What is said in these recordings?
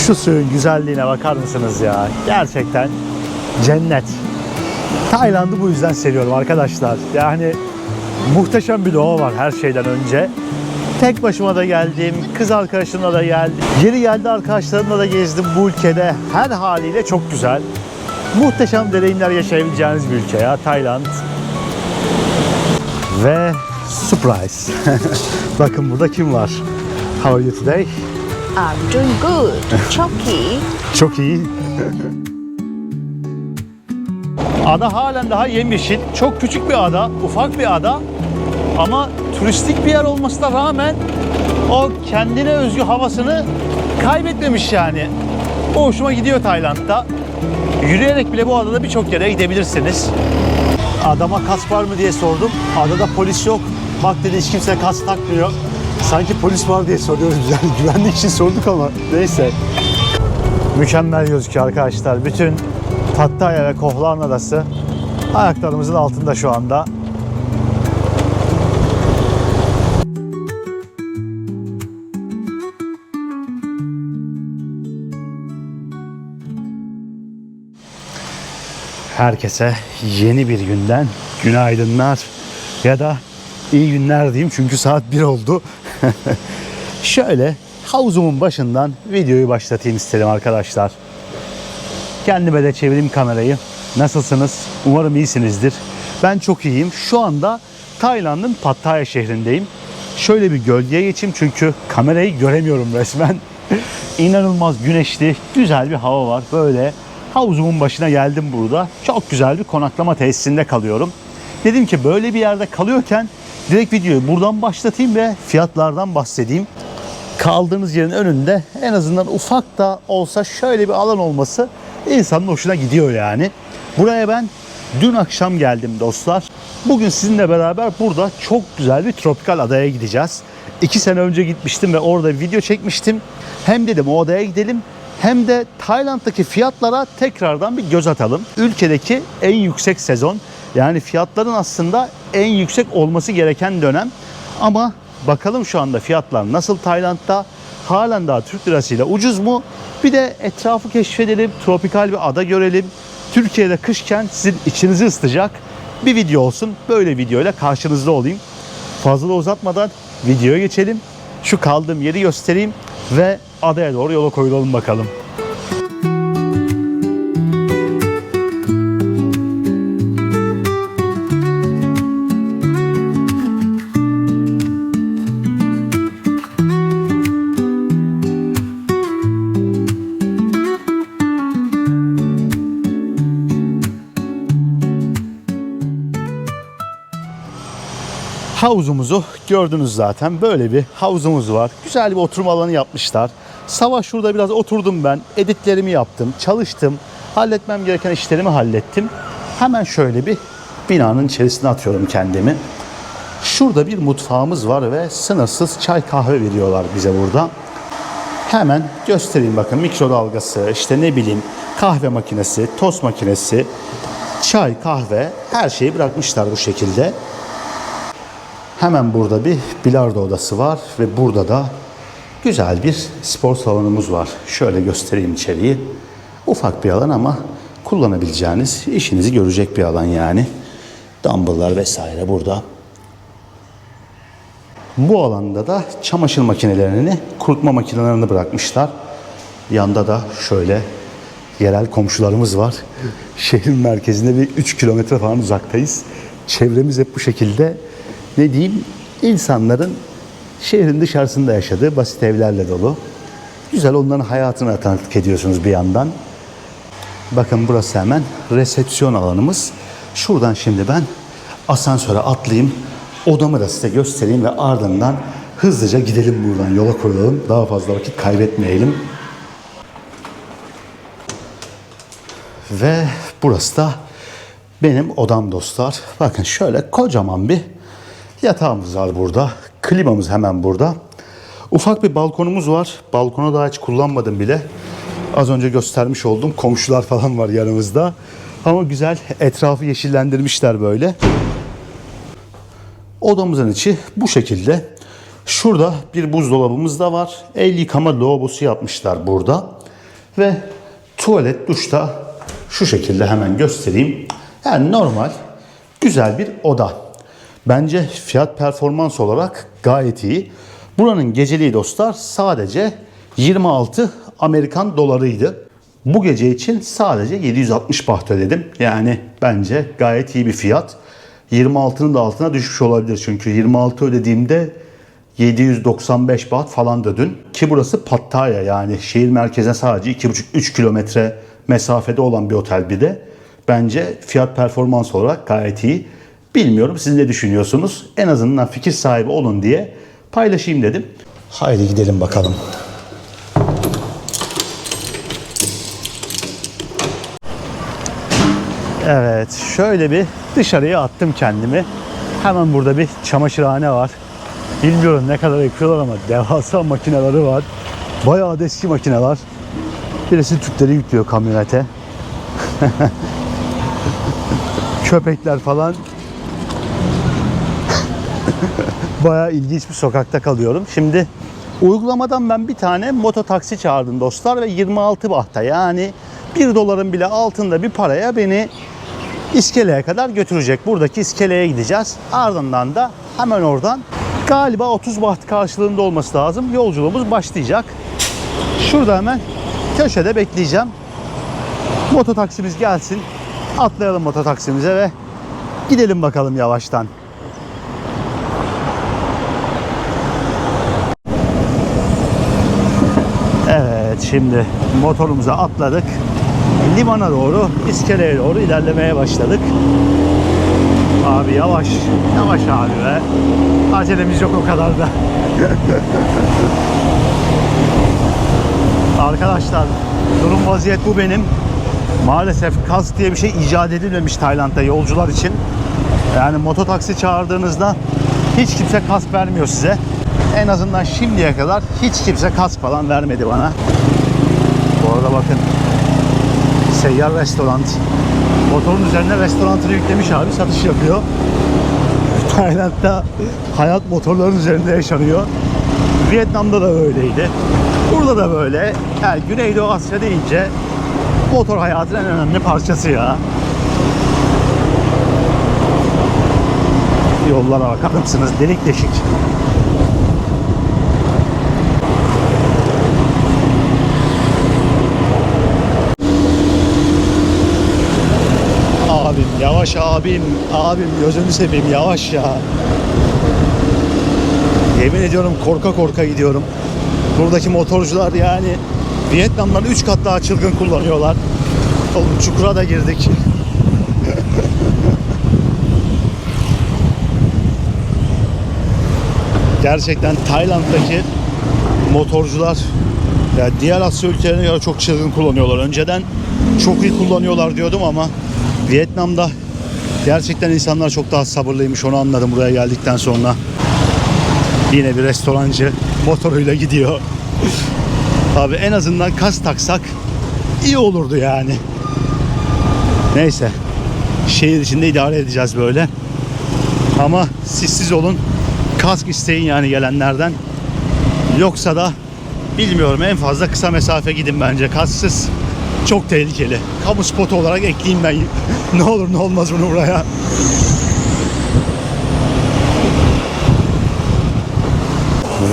Şu suyun güzelliğine bakar mısınız ya? Gerçekten cennet. Tayland'ı bu yüzden seviyorum arkadaşlar. Yani muhteşem bir doğa var her şeyden önce. Tek başıma da geldim, kız arkadaşımla da geldim. Yeri geldi arkadaşlarımla da gezdim bu ülkede. Her haliyle çok güzel. Muhteşem deneyimler yaşayabileceğiniz bir ülke ya Tayland. Ve surprise. Bakın burada kim var? How are you today? I'm doing good. Çok iyi. Çok iyi. Ada halen daha yemyeşil. Çok küçük bir ada, ufak bir ada. Ama turistik bir yer olmasına rağmen o kendine özgü havasını kaybetmemiş yani. O hoşuma gidiyor Tayland'da. Yürüyerek bile bu adada birçok yere gidebilirsiniz. Adama kas var mı diye sordum. Adada polis yok. Bak dedi hiç kimse kas takmıyor. Sanki polis var diye soruyoruz. Yani güvenlik için sorduk ama neyse. Mükemmel gözüküyor arkadaşlar. Bütün Pattaya ve Koh Larn Adası ayaklarımızın altında şu anda. Herkese yeni bir günden günaydınlar ya da iyi günler diyeyim çünkü saat 1 oldu. Şöyle havuzumun başından videoyu başlatayım istedim arkadaşlar. Kendime de çevireyim kamerayı. Nasılsınız? Umarım iyisinizdir. Ben çok iyiyim. Şu anda Tayland'ın Pattaya şehrindeyim. Şöyle bir gölgeye geçeyim çünkü kamerayı göremiyorum resmen. İnanılmaz güneşli, güzel bir hava var. Böyle havuzumun başına geldim burada. Çok güzel bir konaklama tesisinde kalıyorum. Dedim ki böyle bir yerde kalıyorken direkt videoyu buradan başlatayım ve fiyatlardan bahsedeyim. Kaldığınız yerin önünde en azından ufak da olsa şöyle bir alan olması insanın hoşuna gidiyor yani. Buraya ben dün akşam geldim dostlar. Bugün sizinle beraber burada çok güzel bir tropikal adaya gideceğiz. 2 sene önce gitmiştim ve orada video çekmiştim. Hem dedim o adaya gidelim hem de Tayland'daki fiyatlara tekrardan bir göz atalım. Ülkedeki en yüksek sezon, yani fiyatların aslında en yüksek olması gereken dönem. Ama bakalım şu anda fiyatlar nasıl Tayland'da? Halen daha Türk lirasıyla ucuz mu? Bir de etrafı keşfedelim, tropikal bir ada görelim. Türkiye'de kışken sizin içinizi ısıtacak bir video olsun. Böyle videoyla karşınızda olayım. Fazla da uzatmadan videoya geçelim. Şu kaldığım yeri göstereyim ve adaya doğru yola koyulalım bakalım. Havuzumuzu gördünüz zaten. Böyle bir havuzumuz var. Güzel bir oturma alanı yapmışlar. Sabah şurada biraz oturdum ben. Editlerimi yaptım, çalıştım. Halletmem gereken işlerimi hallettim. Hemen şöyle bir binanın içerisine atıyorum kendimi. Şurada bir mutfağımız var ve sınırsız çay kahve veriyorlar bize burada. Hemen göstereyim bakın, mikrodalgası, işte ne bileyim kahve makinesi, tost makinesi, çay, kahve, her şeyi bırakmışlar bu şekilde. Hemen burada bir bilardo odası var ve burada da güzel bir spor salonumuz var. Şöyle göstereyim içeriği. Ufak bir alan ama kullanabileceğiniz, işinizi görecek bir alan yani. Dumbbell'lar vesaire burada. Bu alanda da çamaşır makinelerini, kurutma makinelerini bırakmışlar. Yanda da şöyle yerel komşularımız var. Şehrin merkezinde bir 3 kilometre falan uzaktayız. Çevremiz hep bu şekilde. Ne diyeyim, insanların şehrin dışarısında yaşadığı basit evlerle dolu. Güzel, onların hayatına tanıklık ediyorsunuz bir yandan. Bakın burası hemen resepsiyon alanımız. Şuradan şimdi ben asansöre atlayayım. Odamı da size göstereyim ve ardından hızlıca gidelim buradan, yola koyulalım. Daha fazla vakit kaybetmeyelim. Ve burası da benim odam dostlar. Bakın şöyle kocaman bir yatağımız var burada. Klimamız hemen burada. Ufak bir balkonumuz var. Balkonu daha hiç kullanmadım bile. Az önce göstermiş olduğum komşular falan var yanımızda. Ama güzel, etrafı yeşillendirmişler böyle. Odamızın içi bu şekilde. Şurada bir buzdolabımız da var. El yıkama lavabosu yapmışlar burada. Ve tuvalet, duşta şu şekilde hemen göstereyim. Yani normal, güzel bir oda. Bence fiyat performans olarak gayet iyi. Buranın geceliği dostlar sadece 26 Amerikan dolarıydı. Bu gece için sadece 760 baht ödedim. Yani bence gayet iyi bir fiyat. 26'nın da altına düşmüş olabilir. Çünkü 26 ödediğimde 795 baht falan da dün. Ki burası Pattaya, yani şehir merkezine sadece 2,5-3 kilometre mesafede olan bir otel bir de. Bence fiyat performans olarak gayet iyi. Bilmiyorum, siz ne düşünüyorsunuz? En azından fikir sahibi olun diye paylaşayım dedim. Haydi gidelim bakalım. Evet, şöyle bir dışarıya attım kendimi. Hemen burada bir çamaşırhane var. Bilmiyorum ne kadar yakıyorlar ama devasa makineleri var. Bayağı da eski makineler. Birisi tüpleri yüklüyor kamyonete. Köpekler falan. Bayağı ilginç bir sokakta kalıyorum. Şimdi uygulamadan ben bir tane mototaksi çağırdım dostlar ve 26 bahta, yani 1 doların bile altında bir paraya beni iskeleye kadar götürecek. Buradaki iskeleye gideceğiz. Ardından da hemen oradan galiba 30 baht karşılığında olması lazım. Yolculuğumuz başlayacak. Şurada hemen köşede bekleyeceğim. Mototaksimiz gelsin. Atlayalım mototaksimize ve gidelim bakalım yavaştan. Evet, şimdi motorumuza atladık. Limana doğru, iskeleye doğru ilerlemeye başladık. Abi yavaş, yavaş abi be. Acelemiz yok o kadar da. Arkadaşlar, durum vaziyet bu benim. Maalesef kask diye bir şey icat edilmemiş Tayland'da yolcular için. Yani mototaksi çağırdığınızda hiç kimse kask vermiyor size. En azından şimdiye kadar hiç kimse kask falan vermedi bana. Bu arada bakın, seyyar restoran. Motorun üzerine restoranını yüklemiş abi, satış yapıyor. Tayland'da hayat motorların üzerinde yaşanıyor. Vietnam'da da böyleydi. Burada da böyle. Yani Güneydoğu Asya deyince motor hayatın en önemli parçası ya. Yollara bakar mısınız? Delik deşik. Abim yavaş, abim gözünü seveyim yavaş ya. Yemin ediyorum korka korka gidiyorum. Buradaki motorcular yani Vietnam'dan 3 kat daha çılgın kullanıyorlar. Oğlum çukura da girdik. Gerçekten Tayland'daki motorcular ya diğer Asya ülkelerine göre çok çılgın kullanıyorlar. Önceden çok iyi kullanıyorlar diyordum ama Vietnam'da gerçekten insanlar çok daha sabırlıymış, onu anladım buraya geldikten sonra. Yine bir restorancı motoruyla gidiyor. Abi en azından kask taksak iyi olurdu yani. Neyse, şehir içinde idare edeceğiz böyle. Ama siz olun, kask isteyin yani gelenlerden. Yoksa da bilmiyorum, en fazla kısa mesafe gidin bence. Kasksız çok tehlikeli. Kamu spotu olarak ekleyeyim ben. Ne olur ne olmaz bunu buraya.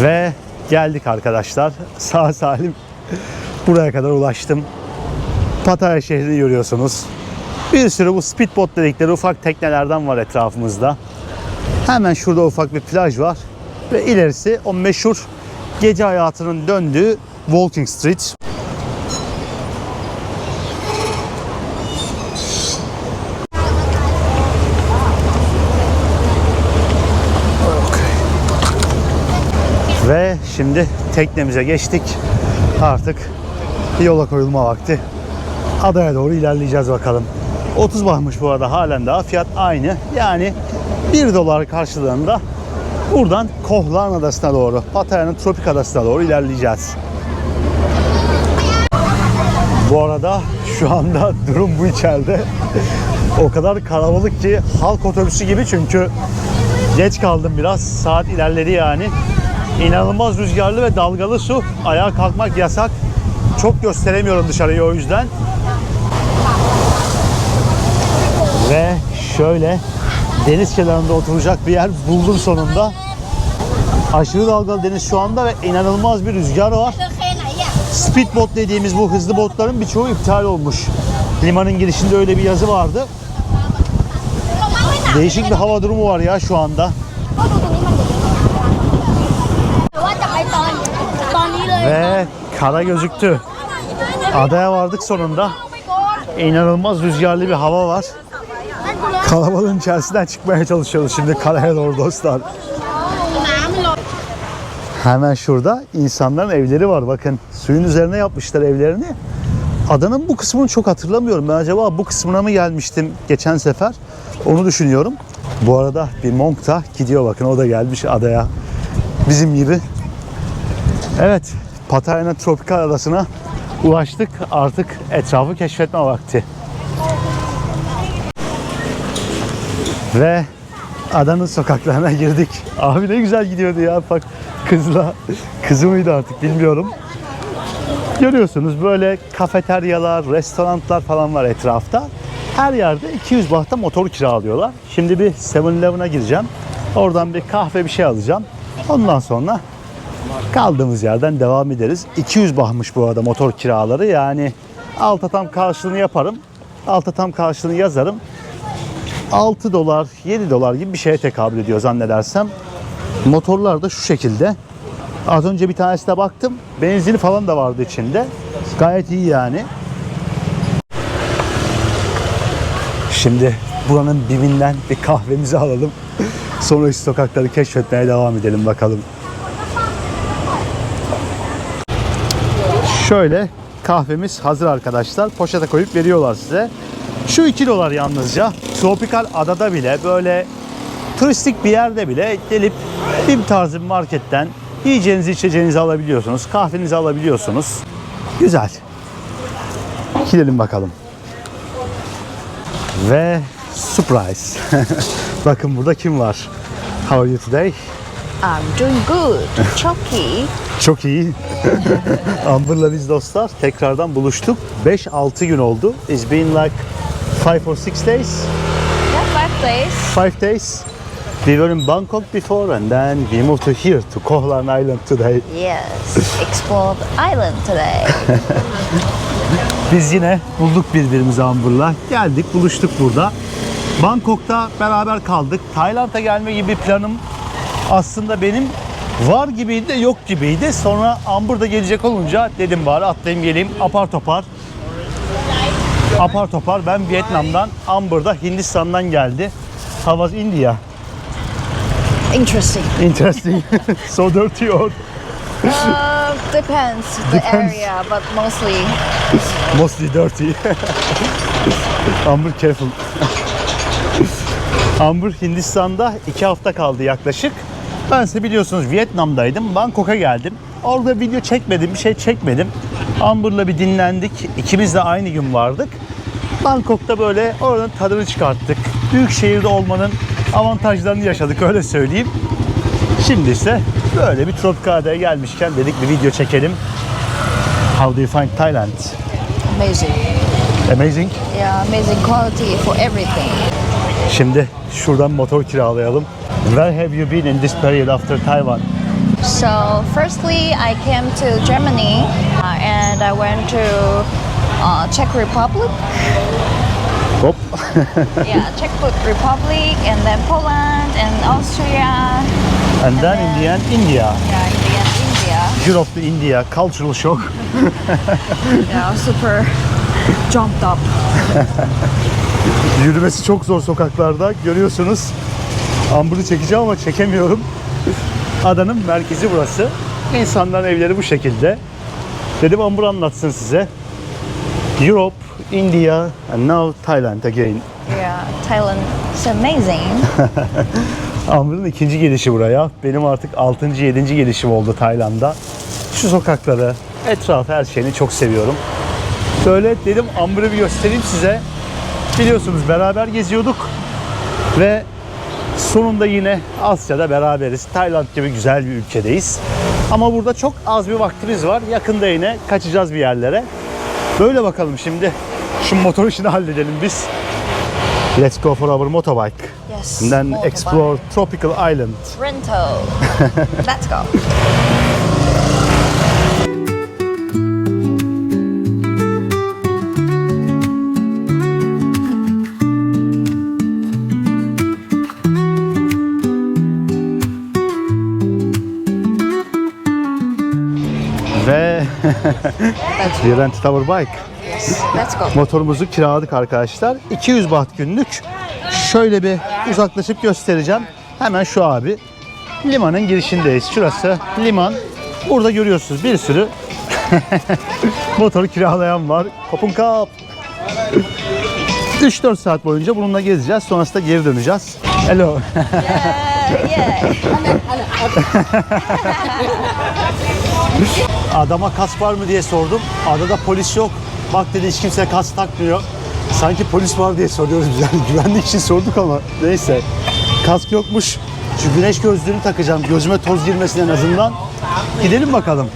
Ve geldik arkadaşlar. Sağ salim buraya kadar ulaştım. Pattaya şehrini görüyorsunuz. Bir sürü bu speedboat dedikleri ufak teknelerden var etrafımızda. Hemen şurada ufak bir plaj var. Ve ilerisi o meşhur gece hayatının döndüğü Walking Street. Ve şimdi teknemize geçtik. Artık yola koyulma vakti. Adaya doğru ilerleyeceğiz bakalım. 30 bahmış bu arada, halen daha fiyat aynı. Yani 1 dolar karşılığında buradan Koh Larn Adası'na doğru, Pattaya'nın tropik adasına doğru ilerleyeceğiz. Bu arada şu anda durum bu içeride. O kadar kalabalık ki halk otobüsü gibi, çünkü geç kaldım biraz. Saat ilerledi yani. İnanılmaz rüzgarlı ve dalgalı su. Ayağa kalkmak yasak. Çok gösteremiyorum dışarıyı o yüzden. Ve şöyle deniz kenarında oturacak bir yer buldum sonunda. Aşırı dalgalı deniz şu anda ve inanılmaz bir rüzgar var. Speedboat dediğimiz bu hızlı botların birçoğu iptal olmuş. Limanın girişinde öyle bir yazı vardı. Değişik bir hava durumu var ya şu anda. Ve kara gözüktü. Adaya vardık sonunda. İnanılmaz rüzgarlı bir hava var. Kalabalığın içerisinden çıkmaya çalışıyoruz şimdi karaya doğru dostlar. Hemen şurada insanların evleri var. Bakın suyun üzerine yapmışlar evlerini. Adanın bu kısmını çok hatırlamıyorum. Ben acaba bu kısmına mı gelmiştim geçen sefer? Onu düşünüyorum. Bu arada bir monk da gidiyor, bakın o da gelmiş adaya. Bizim gibi. Evet, Patayana Tropikal Adası'na ulaştık. Artık etrafı keşfetme vakti. Ve adanın sokaklarına girdik. Abi ne güzel gidiyordu ya. Bak kızı mıydı artık bilmiyorum. Görüyorsunuz böyle kafeteryalar, restoranlar falan var etrafta. Her yerde 200 bahta motor kiralıyorlar. Şimdi bir 7-Eleven'a gireceğim. Oradan bir kahve bir şey alacağım. Ondan sonra kaldığımız yerden devam ederiz. 200 bahmış bu arada motor kiraları. Yani alta tam karşılığını yaparım. Alta tam karşılığını yazarım. 6 dolar, 7 dolar gibi bir şeye tekabül ediyor zannedersem. Motorlar da şu şekilde. Az önce bir tanesine baktım. Benzini falan da vardı içinde. Gayet iyi yani. Şimdi buranın dibinden bir kahvemizi alalım. Sonra şu sokakları keşfetmeye devam edelim bakalım. Şöyle kahvemiz hazır arkadaşlar. Poşete koyup veriyorlar size. Şu 2 dolar yalnızca. Tropikal adada bile, böyle turistik bir yerde bile gelip bir tarzı bir marketten yiyeceğinizi içeceğinizi alabiliyorsunuz. Kahvenizi alabiliyorsunuz. Güzel. Gidelim bakalım. Ve surprise. Bakın burada kim var? How are you today? I'm doing good. Çok iyi. Çok iyi. Amber'la biz dostlar tekrardan buluştuk. 5-6 gün oldu. It's been like 5 or 6 days. Yeah, 5 days. 5 days. We were in Bangkok before and then we moved to here, to Koh Larn Island today. Yes, explore the island today. Biz yine bulduk birbirimizi Amber'la. Geldik, buluştuk burada. Bangkok'ta beraber kaldık. Tayland'a gelme gibi bir planım aslında benim var gibiydi de yok gibiydi. Sonra Amber'da gelecek olunca dedim bari atlayayım geleyim apar topar. Apar topar ben Vietnam'dan, Amber'da Hindistan'dan geldi. How was India? Interesting. Interesting. So dirty or Depends the Depends. area, but mostly dirty. Amber careful. Amber Hindistan'da 2 hafta kaldı yaklaşık. Bense biliyorsunuz Vietnam'daydım. Bangkok'a geldim. Orada video çekmedim, bir şey çekmedim. Amber'la bir dinlendik. İkimiz de aynı gün vardık. Bangkok'ta böyle oranın tadını çıkarttık. Büyük şehirde olmanın avantajlarını yaşadık, öyle söyleyeyim. Şimdi ise böyle bir tropikal adaya gelmişken dedik bir video çekelim. How do you find Thailand? amazing. Amazing. Yeah, amazing quality for everything. Şimdi şuradan motor kiralayalım. Where have you been in this period after Taiwan? So, firstly, I came to Germany and I went to Czech Republic. Hop. Yeah, Czech Republic and then Poland and Austria. And then in the end, India. Yeah, in the end, India. Europe to India, cultural shock. Yeah, super jumped up. Yürümesi çok zor sokaklarda, görüyorsunuz. Amber'ı çekeceğim ama çekemiyorum. Adanın merkezi burası. İnsanların evleri bu şekilde. Dedim Amber anlatsın size. Europe, India and now Thailand again. Yeah, Thailand is amazing. Amber'ın ikinci gelişi buraya. Benim artık 6. 7. gelişim oldu Tayland'da. Şu sokakları, etrafı, her şeyini çok seviyorum. Böyle dedim Amber'ı bir göstereyim size. Biliyorsunuz beraber geziyorduk ve Sonunda yine Asya'da beraberiz. Tayland gibi güzel bir ülkedeyiz. Ama burada çok az bir vaktimiz var. Yakında yine kaçacağız bir yerlere. Böyle bakalım şimdi. Şu motor işini halledelim biz. Let's go for our motorbike. Yes. And then motorbike. explore tropical island. Rental. Let's go. Ve we rented our bike. Yes. Let's go. Motorumuzu kiraladık arkadaşlar. 200 baht günlük. Şöyle bir uzaklaşıp göstereceğim. Hemen şu abi. Limanın girişindeyiz. Şurası liman. Burada görüyorsunuz bir sürü motoru kiralayan var. Kopun kap. 3-4 saat boyunca bununla gezeceğiz. Sonrasında geri döneceğiz. Hello. Yeah. Adama kask var mı diye sordum. Adada polis yok. Bak dedi hiç kimse kask takmıyor. Sanki polis var diye soruyoruz. Yani güvenlik için sorduk ama neyse. Kask yokmuş. Şu güneş gözlüğünü takacağım. Gözüme toz girmesin en azından. Gidelim bakalım.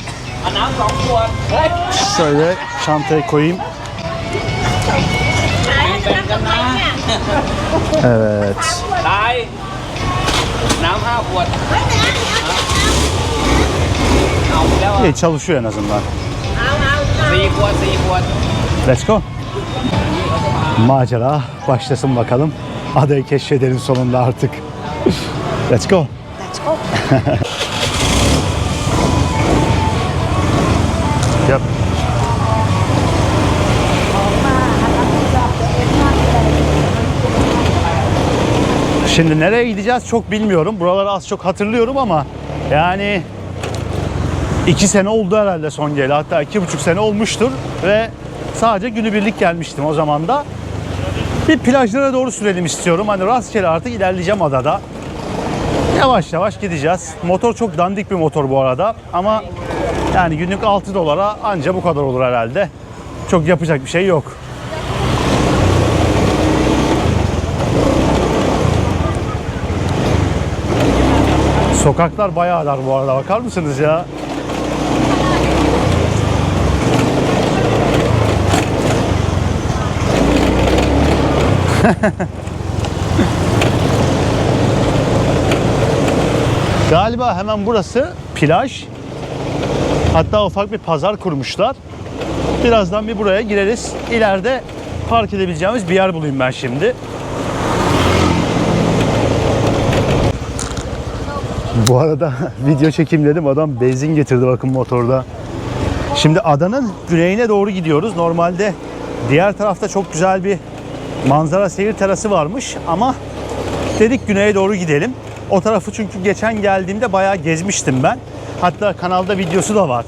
Şöyle çantaya koyayım. Evet. น้ำ5 ขวดเอาแล้ว İyi çalışıyor en azından. 4 ขวด 4 ขวด Let's go. Macera başlasın bakalım. Adayı keşfedelim sonunda artık. Let's go. Let's go. Yap. Şimdi nereye gideceğiz çok bilmiyorum. Buraları az çok hatırlıyorum ama yani 2 sene oldu herhalde son geli. Hatta 2,5 sene olmuştur ve sadece günübirlik gelmiştim o zaman da. Bir plajlara doğru sürelim istiyorum. Hani rastgele artık ilerleyeceğim adada. Yavaş yavaş gideceğiz. Motor çok dandik bir motor bu arada ama yani günlük 6 dolara anca bu kadar olur herhalde. Çok yapacak bir şey yok. Sokaklar bayağı dar bu arada, bakar mısınız ya? Galiba hemen burası plaj. Hatta ufak bir pazar kurmuşlar. Birazdan bir buraya gireriz. İleride park edebileceğimiz bir yer bulayım ben şimdi. Bu arada video çekeyim dedim. Adam benzin getirdi bakın motorda. Şimdi adanın güneyine doğru gidiyoruz. Normalde diğer tarafta çok güzel bir manzara seyir terası varmış ama dedik güneye doğru gidelim. O tarafı çünkü geçen geldiğimde bayağı gezmiştim ben. Hatta kanalda videosu da var.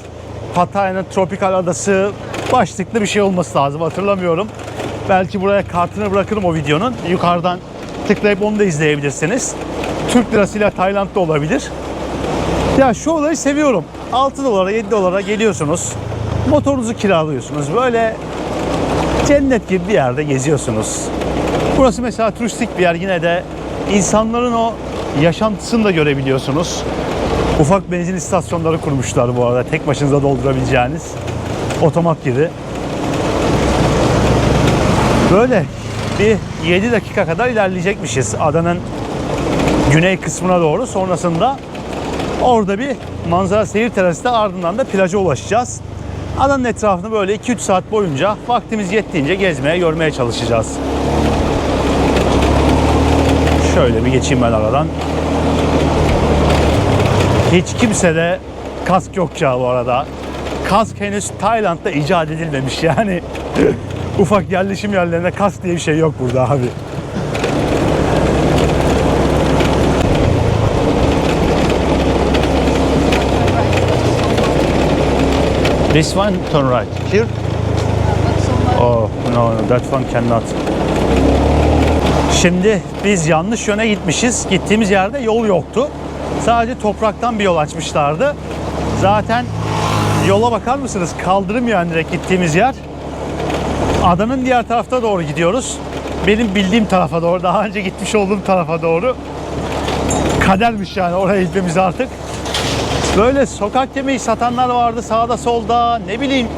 Pattaya'nın tropikal adası başlıklı bir şey olması lazım, hatırlamıyorum. Belki buraya kartını bırakırım o videonun. Yukarıdan tıklayıp onu da izleyebilirsiniz. Türk lirasıyla Tayland'da olabilir. Ya şu olayı seviyorum. 6 dolara 7 dolara geliyorsunuz. Motorunuzu kiralıyorsunuz. Böyle cennet gibi bir yerde geziyorsunuz. Burası mesela turistik bir yer, yine de insanların o yaşantısını da görebiliyorsunuz. Ufak benzin istasyonları kurmuşlar bu arada. Tek başınıza doldurabileceğiniz. Otomat gibi. Böyle bir 7 dakika kadar ilerleyecekmişiz adanın güney kısmına doğru. Sonrasında orada bir manzara seyir terası da, ardından da plaja ulaşacağız. Adanın etrafını böyle 2-3 saat boyunca vaktimiz yettiğince gezmeye, görmeye çalışacağız. Şöyle bir geçeyim ben aradan. Hiç kimsede kask yok ya bu arada. Kask henüz Tayland'da icat edilmemiş yani. Ufak yerleşim yerlerinde kask diye bir şey yok burada abi. This one turn right. Here? Oh no, that one cannot. Şimdi biz yanlış yöne gitmişiz. Gittiğimiz yerde yol yoktu. Sadece topraktan bir yol açmışlardı. Zaten yola bakar mısınız? Kaldırım yani direkt gittiğimiz yer. Adanın diğer tarafta doğru gidiyoruz. Benim bildiğim tarafa doğru, daha önce gitmiş olduğum tarafa doğru. kadermiş yani oraya gitmemiz artık. Böyle sokak yemeği satanlar vardı sağda solda, ne bileyim,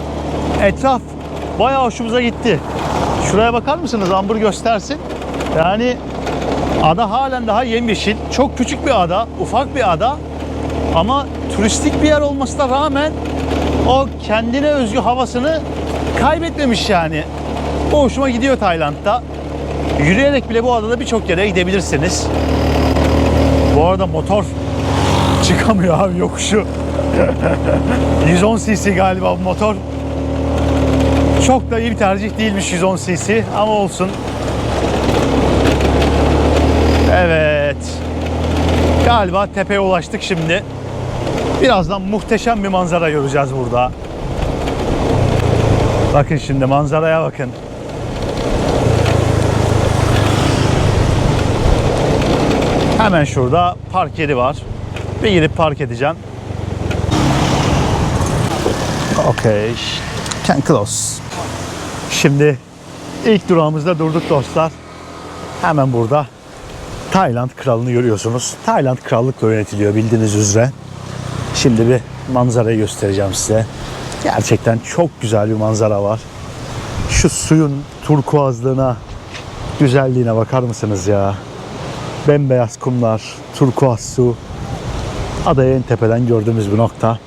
etraf bayağı hoşumuza gitti. Şuraya bakar mısınız? Ambur göstersin. Yani ada halen daha yemyeşil. Çok küçük bir ada, ufak bir ada. Ama turistik bir yer olmasına rağmen o kendine özgü havasını kaybetmemiş yani. O hoşuma gidiyor Tayland'da. Yürüyerek bile bu adada birçok yere gidebilirsiniz. Bu arada motor çıkamıyor abi yokuşu. 110 cc galiba bu motor. Çok da iyi bir tercih değilmiş 110 cc ama olsun. Evet. Galiba tepeye ulaştık şimdi. Birazdan muhteşem bir manzara göreceğiz burada. Bakın şimdi manzaraya bakın. Hemen şurada park yeri var. Bir girip park edeceğim. Okay. Can close. Şimdi ilk durağımızda durduk dostlar. Hemen burada Tayland kralını görüyorsunuz. Tayland krallıkla yönetiliyor bildiğiniz üzere. Şimdi bir manzarayı göstereceğim size. Gerçekten çok güzel bir manzara var. Şu suyun turkuazlığına, güzelliğine bakar mısınız ya? Bembeyaz kumlar, turkuaz su. Adayı en tepeden gördüğümüz bir nokta.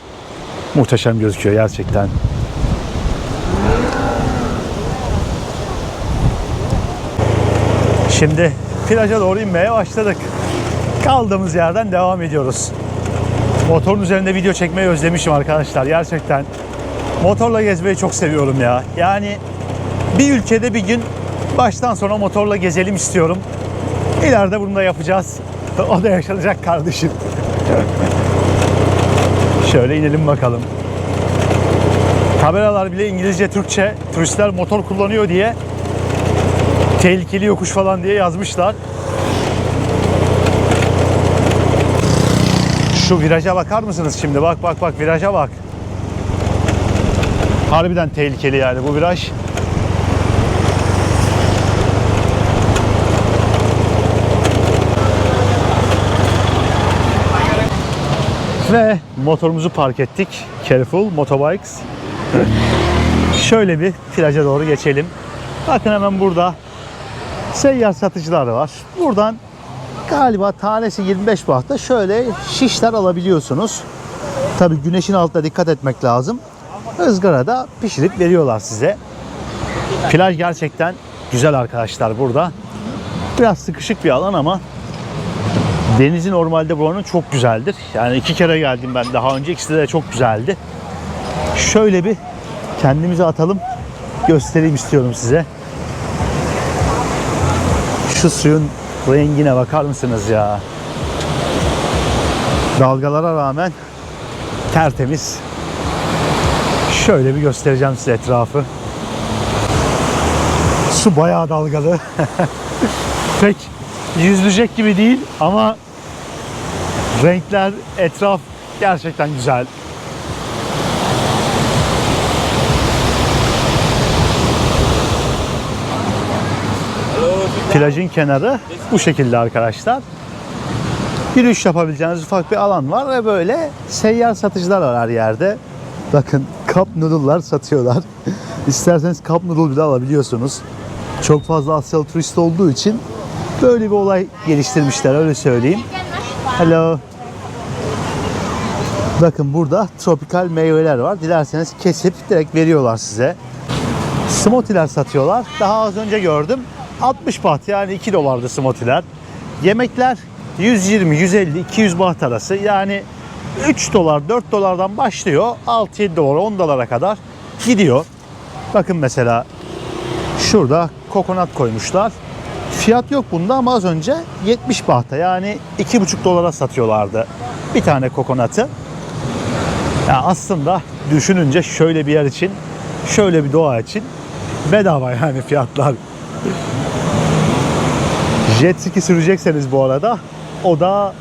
Muhteşem gözüküyor gerçekten. Şimdi plaja doğru inmeye başladık. Kaldığımız yerden devam ediyoruz. Motorun üzerinde video çekmeyi özlemişim arkadaşlar. Gerçekten motorla gezmeyi çok seviyorum ya. Yani bir ülkede bir gün baştan sona motorla gezelim istiyorum. İleride bunu da yapacağız. O da yaşanacak kardeşim. Şöyle inelim bakalım. Tabelalar bile İngilizce, Türkçe. Turistler motor kullanıyor diye tehlikeli yokuş falan diye yazmışlar. Şu viraja bakar mısınız şimdi? Bak bak bak, viraja bak. Harbiden tehlikeli yani bu viraj. Ve motorumuzu park ettik. Careful Motorbikes. Şöyle bir plaja doğru geçelim. Bakın hemen burada seyyar satıcılar var. Buradan galiba tanesi 25 bahta şöyle şişler alabiliyorsunuz. Tabii güneşin altına dikkat etmek lazım. Izgarada pişirip veriyorlar size. Plaj gerçekten güzel arkadaşlar burada. Biraz sıkışık bir alan ama denizi normalde buranın çok güzeldir. Yani 2 kere geldim ben daha önce. İkisi de çok güzeldi. Şöyle bir kendimize atalım. Göstereyim istiyorum size. Şu suyun rengine bakar mısınız ya? Dalgalara rağmen tertemiz. Şöyle bir göstereceğim size etrafı. Su bayağı dalgalı. Pek yüzülecek gibi değil ama renkler, etraf gerçekten güzel. Plajın kenarı bu şekilde arkadaşlar. Yürüyüş yapabileceğiniz ufak bir alan var ve böyle seyyar satıcılar var her yerde. Bakın cup noodle'lar satıyorlar. İsterseniz cup noodle bile alabiliyorsunuz. Çok fazla Asyalı turist olduğu için böyle bir olay geliştirmişler, öyle söyleyeyim. Hello. Bakın burada tropikal meyveler var. Dilerseniz kesip direkt veriyorlar size. Smoothie'ler satıyorlar. Daha az önce gördüm. 60 baht yani 2 dolardı smoothie'ler. Yemekler 120, 150, 200 baht arası. Yani 3 dolar, 4 dolardan başlıyor. 6-7 dolar, 10 dolara kadar gidiyor. Bakın mesela şurada kokonat koymuşlar. Fiyat yok bunda ama az önce 70 bahta yani 2,5 dolara satıyorlardı bir tane kokonatı. Yani aslında düşününce şöyle bir yer için, şöyle bir doğa için bedava yani fiyatlar. Jet ski sürecekseniz bu arada o da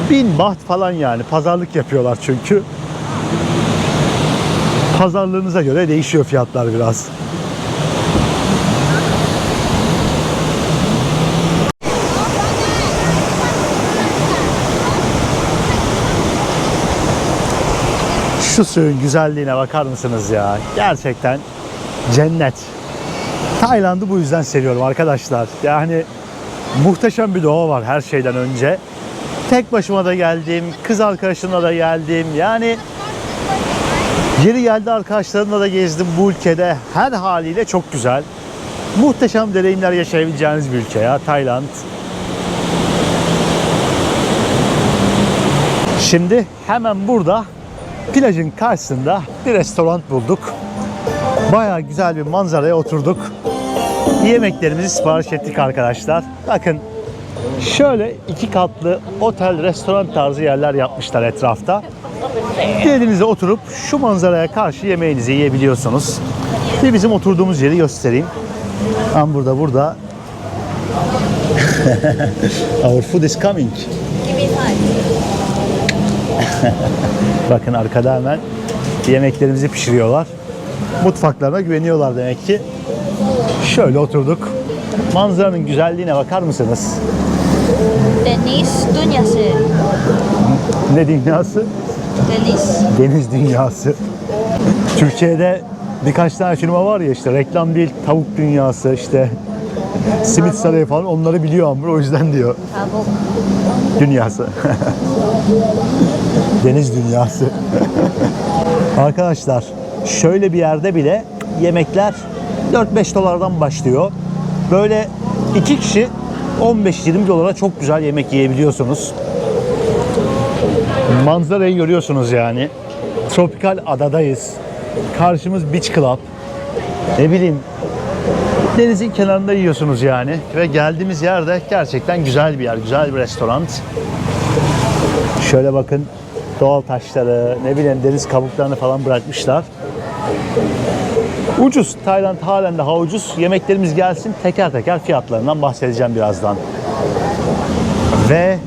1000 baht falan yani. Pazarlık yapıyorlar çünkü. Pazarlığınıza göre değişiyor fiyatlar biraz. Şu suyun güzelliğine bakar mısınız ya? Gerçekten cennet. Tayland'ı bu yüzden seviyorum arkadaşlar. Yani muhteşem bir doğa var her şeyden önce. Tek başıma da geldim, kız arkadaşımla da geldim. Yani yeri geldi arkadaşlarımla da gezdim bu ülkede. Her haliyle çok güzel. Muhteşem deneyimler yaşayabileceğiniz bir ülke ya Tayland. Şimdi hemen burada plajın karşısında bir restoran bulduk. Bayağı güzel bir manzaraya oturduk. Yemeklerimizi sipariş ettik arkadaşlar. Bakın şöyle 2 katlı otel, restoran tarzı yerler yapmışlar etrafta. Dilediğinizde oturup şu manzaraya karşı yemeğinizi yiyebiliyorsunuz. Bir bizim oturduğumuz yeri göstereyim. Tam burada. Our food is coming. Bakın arkada hemen yemeklerimizi pişiriyorlar. Mutfaklarına güveniyorlar demek ki. Şöyle oturduk. Manzaranın güzelliğine bakar mısınız? Deniz dünyası. Ne dünyası? Deniz. Deniz dünyası. Türkiye'de birkaç tane firma var ya, işte reklam değil, tavuk dünyası, işte simit sarayı falan, onları biliyor Amber, o yüzden diyor. Tavuk. Dünyası. Deniz dünyası. Arkadaşlar şöyle bir yerde bile yemekler 4-5 dolardan başlıyor. Böyle 2 kişi 15-20 dolara çok güzel yemek yiyebiliyorsunuz. Manzarayı görüyorsunuz yani. Tropikal adadayız. Karşımız Beach Club. Ne bileyim, denizin kenarında yiyorsunuz yani. Ve geldiğimiz yerde gerçekten güzel bir yer. Güzel bir restoran. Şöyle bakın, doğal taşları, ne bileyim deniz kabuklarını falan bırakmışlar. Ucuz. Tayland halen daha ucuz. Yemeklerimiz gelsin, teker teker fiyatlarından bahsedeceğim birazdan. Ve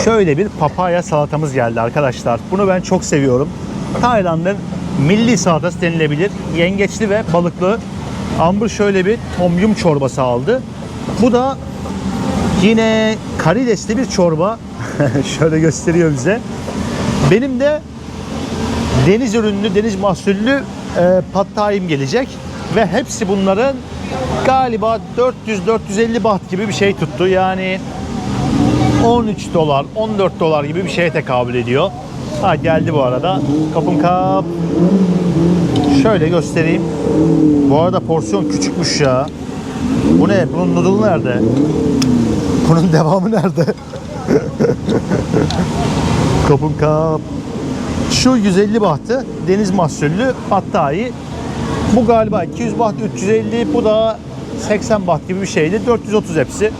şöyle bir papaya salatamız geldi arkadaşlar. Bunu ben çok seviyorum. Tayland'ın milli salatası denilebilir. Yengeçli ve balıklı. Amber şöyle bir tom yum çorbası aldı. Bu da yine karidesli bir çorba. Şöyle gösteriyor bize. Benim de deniz ürünlü, deniz mahsullü pad thai'm gelecek. Ve hepsi bunların galiba 400-450 baht gibi bir şey tuttu. Yani 13 dolar, 14 dolar gibi bir şeye tekabül ediyor. Ha, geldi bu arada. Kapın kap. Şöyle göstereyim. Bu arada porsiyon küçükmüş ya. Bu ne? Bunun noodle nerede? Bunun devamı nerede? Kapın kap. Şu 150 bahtı deniz mahsullü pad thai. Bu galiba 200 baht, 350. Bu da 80 baht gibi bir şeydi. 430 hepsi.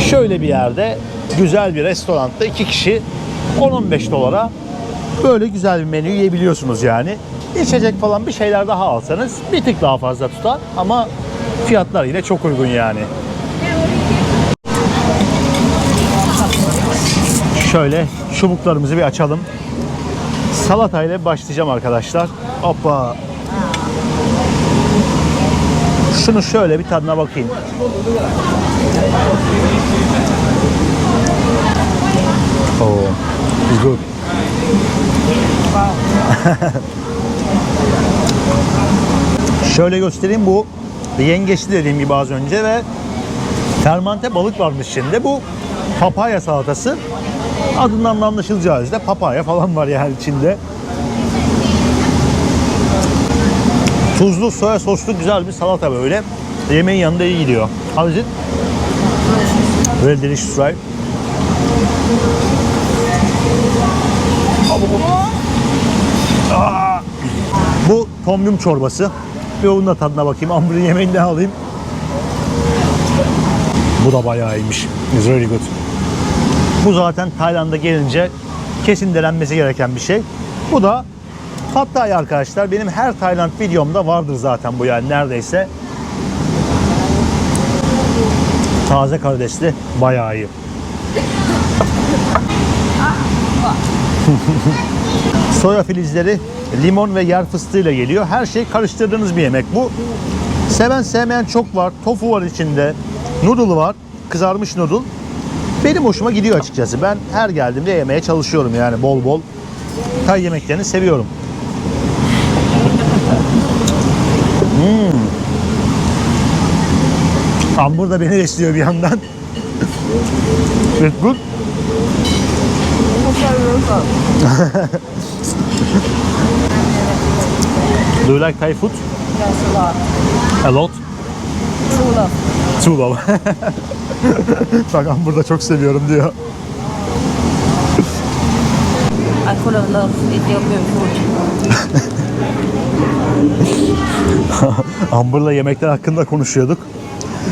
Şöyle bir yerde, güzel bir restoranda 2 kişi 10-15 dolara böyle güzel bir menü yiyebiliyorsunuz yani. İçecek falan bir şeyler daha alsanız bir tık daha fazla tutar ama fiyatlar yine çok uygun yani. Şöyle çubuklarımızı bir açalım. Salatayla başlayacağım arkadaşlar. Hoppa. Şunu şöyle bir tadına bakayım. Oh, it's good. Şöyle göstereyim, bu yengeçli dediğim gibi az önce ve fermante balık varmış içinde. Bu papaya salatası. Adından da anlaşılacağı üzere papaya falan var yani içinde. Tuzlu, soya soslu güzel bir salata böyle. Yemeğin yanında iyi gidiyor. How is it? Very delicious, right? Bu tom yum çorbası. Bir onun da tadına bakayım. Amber'ın yemeğinden alayım. Bu da bayağı iyiymiş. It's really good. Bu zaten Tayland'a gelince kesin denenmesi gereken bir şey. Bu da pad thai arkadaşlar. Benim her Tayland videomda vardır zaten bu yani neredeyse. Taze karidesli, bayağı iyi. Soya filizleri, limon ve yer fıstığıyla geliyor. Her şey karıştırdığınız bir yemek bu. Seven sevmeyen çok var. Tofu var içinde. Noodle var. Kızarmış noodle. Benim hoşuma gidiyor açıkçası. Ben her geldiğimde yemeye çalışıyorum yani bol bol. Tay yemeklerini seviyorum. Hamburg da beni besliyor bir yandan. Red Bull. Do you like Thai food? Yes, a lot. A lot. True love. True love. Bak Hamburg'da çok seviyorum diyor. I couldn't love Ethiopian food. Hamburg'la yemekler hakkında konuşuyorduk.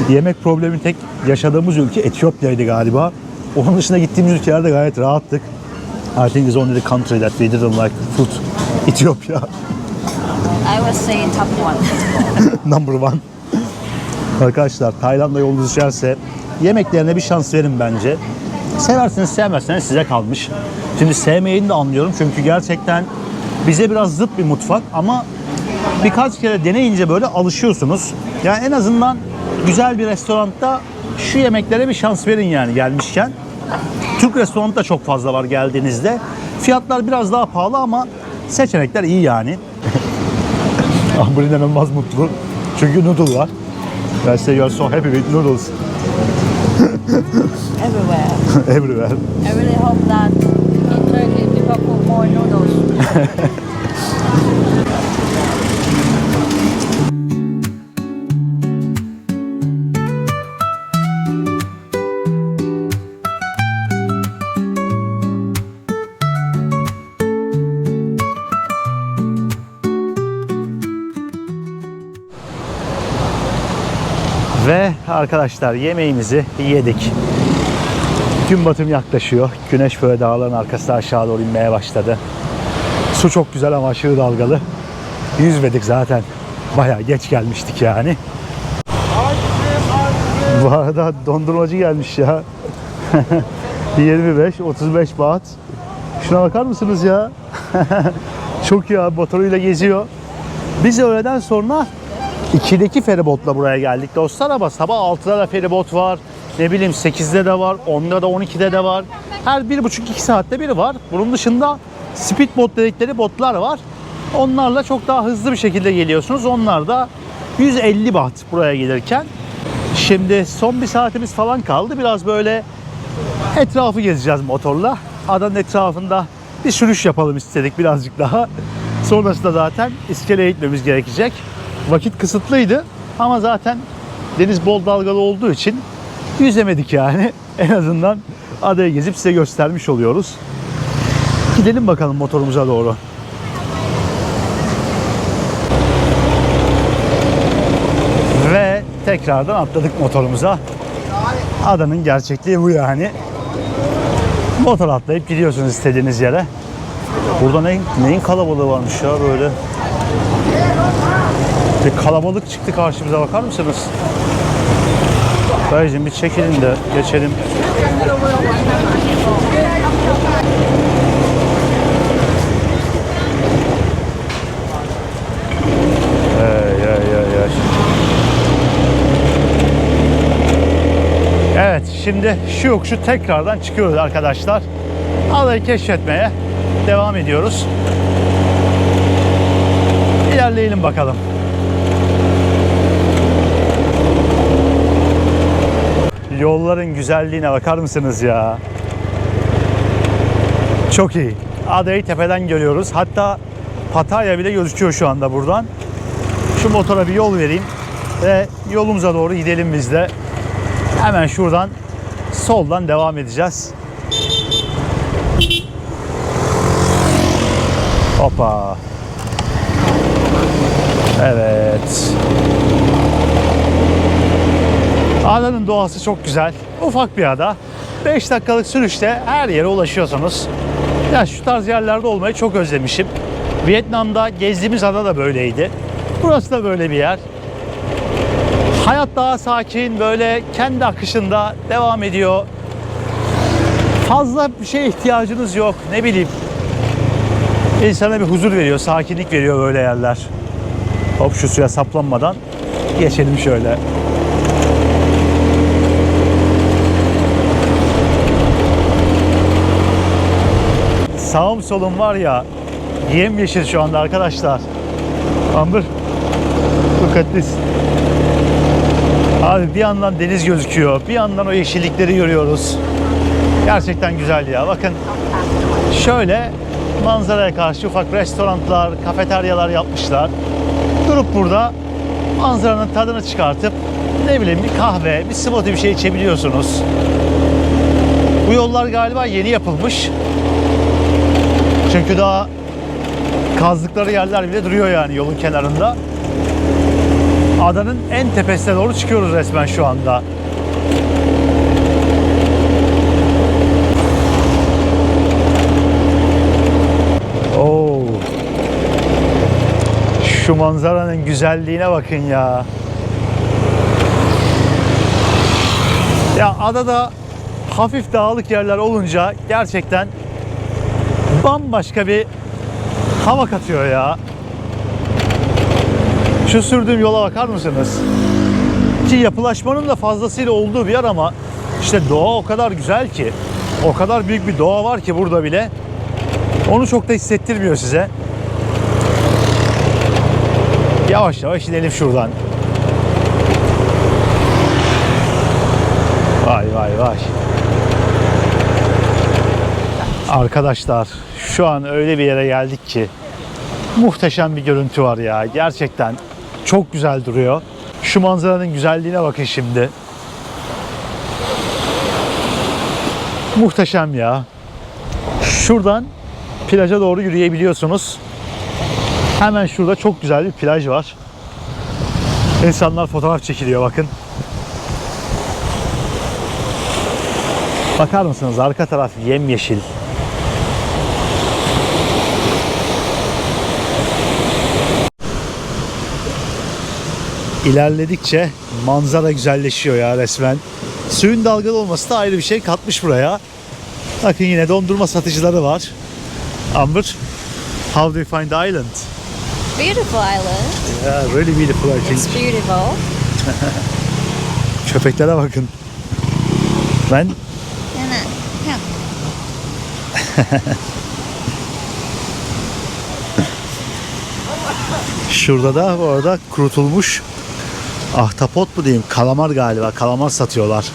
Yemek problemi tek yaşadığımız ülke Etiyopya'ydı galiba. Onun dışında gittiğimiz ülkelerde gayet rahattık. I think it's only the country that we didn't like food. Etiyopya. I would say top one. Number one. Arkadaşlar Tayland'a yolunuz düşerse yemeklerine bir şans verin bence. Severseniz sevmezseniz size kalmış. Şimdi sevmeyeni de anlıyorum çünkü gerçekten bize biraz zıt bir mutfak ama birkaç kere deneyince böyle alışıyorsunuz. Yani en azından güzel bir restoranda şu yemeklere bir şans verin yani gelmişken. Türk restoranı da çok fazla var geldiğinizde. Fiyatlar biraz daha pahalı ama seçenekler iyi yani. Amber inanılmaz mutlu. Çünkü noodle var. I say you are so happy with noodles. Everywhere. Everywhere. I really hope that in Turkey people cook more noodles. Ve arkadaşlar yemeğimizi yedik. Gün batımı yaklaşıyor. Güneş böyle dağların arkasına aşağı doğru inmeye başladı. Su çok güzel ama aşırı dalgalı. Yüzmedik zaten. Bayağı geç gelmiştik yani. Bu arada dondurmacı gelmiş ya. 25-35 baht. Şuna bakar mısınız ya? Çok iyi abi, motoruyla geziyor. Biz öğleden sonra 2'deki feribotla buraya geldik dostlar ama sabah 6'da da feribot var. Ne bileyim 8'de de var, 10'da da 12'de de var. Her 1,5-2 saatte biri var. Bunun dışında speedboat dedikleri botlar var. Onlarla çok daha hızlı bir şekilde geliyorsunuz. Onlar da 150 baht buraya gelirken. Şimdi son bir saatimiz falan kaldı. Biraz böyle etrafı gezeceğiz motorla. Adanın etrafında bir sürüş yapalım istedik birazcık daha. Sonrasında zaten iskeleye gitmemiz gerekecek. Vakit kısıtlıydı ama zaten deniz bol dalgalı olduğu için yüzemedik yani. En azından adayı gezip size göstermiş oluyoruz. Gidelim bakalım motorumuza doğru. Ve tekrardan atladık motorumuza. Adanın gerçekliği bu yani. Motor atlayıp gidiyorsunuz istediğiniz yere. Burada neyin kalabalığı varmış ya böyle. Bir kalabalık çıktı karşımıza, bakar mısınız? Dayıcım bir çekilin de geçelim. Evet, şimdi şu yokuşu tekrardan çıkıyoruz arkadaşlar. Adayı keşfetmeye devam ediyoruz. İlerleyelim bakalım. Yolların güzelliğine bakar mısınız ya? Çok iyi. Adayı tepeden görüyoruz. Hatta Pattaya bile gözüküyor şu anda buradan. Şu motora bir yol vereyim ve yolumuza doğru gidelim biz de. Hemen şuradan soldan devam edeceğiz. Hoppa. Evet. Adanın doğası çok güzel. Ufak bir ada. 5 dakikalık sürüşte her yere ulaşıyorsunuz. Ya şu tarz yerlerde olmayı çok özlemişim. Vietnam'da gezdiğimiz ada da böyleydi. Burası da böyle bir yer. Hayat daha sakin, böyle kendi akışında devam ediyor. Fazla bir şeye ihtiyacınız yok. Ne bileyim. İnsana bir huzur veriyor, sakinlik veriyor böyle yerler. Hop şu suya saplanmadan geçelim şöyle. Sağım solum var ya, yemyeşil şu anda arkadaşlar. Amber, look at this. Abi bir yandan deniz gözüküyor, bir yandan o yeşillikleri görüyoruz. Gerçekten güzel ya. Bakın şöyle manzaraya karşı ufak restoranlar, kafeteryalar yapmışlar. Durup burada manzaranın tadını çıkartıp ne bileyim bir kahve, bir smoothie bir şey içebiliyorsunuz. Bu yollar galiba yeni yapılmış. Çünkü daha kazdıkları yerler bile duruyor yani yolun kenarında. Adanın en tepesine doğru çıkıyoruz resmen şu anda. Oo. Şu manzaranın güzelliğine bakın ya. Ya adada hafif dağlık yerler olunca gerçekten bambaşka bir hava katıyor ya. Şu sürdüğüm yola bakar mısınız? Ki yapılaşmanın da fazlasıyla olduğu bir yer ama işte doğa o kadar güzel ki, o kadar büyük bir doğa var ki burada bile. Onu çok da hissettirmiyor size. Yavaş yavaş inelim şuradan. Vay vay vay. Arkadaşlar şu an öyle bir yere geldik ki muhteşem bir görüntü var ya. Gerçekten çok güzel duruyor. Şu manzaranın güzelliğine bakın şimdi. Muhteşem ya. Şuradan plaja doğru yürüyebiliyorsunuz. Hemen şurada çok güzel bir plaj var. İnsanlar fotoğraf çekiliyor bakın. Bakar mısınız? Arka taraf yemyeşil. İlerledikçe manzara güzelleşiyor ya resmen. Suyun dalgalı olması da ayrı bir şey katmış buraya. Bakın yine dondurma satıcıları var. Amber, how do you find the island? Beautiful island. Yeah, really beautiful I think. It's beautiful. Köpeklere bakın. Ben şurada da bu arada kurutulmuş ahtapot mu diyeyim, kalamar galiba, kalamar satıyorlar.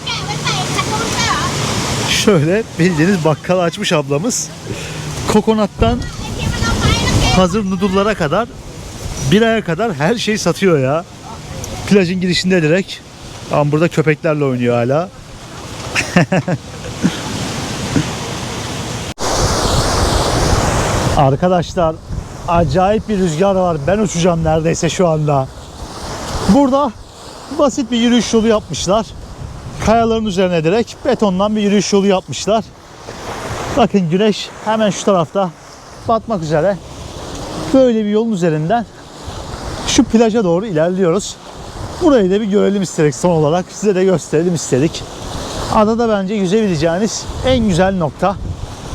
Şöyle bildiğiniz bakkal açmış ablamız. Kokonattan hazır noodle'lara kadar, biraya kadar her şeyi satıyor ya. Plajın girişinde direkt. Ama burada köpeklerle oynuyor hala. Arkadaşlar acayip bir rüzgar var. Ben uçacağım neredeyse şu anda. Burada basit bir yürüyüş yolu yapmışlar. Kayaların üzerine direkt betondan bir yürüyüş yolu yapmışlar. Bakın güneş hemen şu tarafta batmak üzere. Böyle bir yolun üzerinden şu plaja doğru ilerliyoruz. Burayı da bir görelim istedik son olarak. Size de gösterelim istedik. Adada bence yüzebileceğiniz en güzel nokta.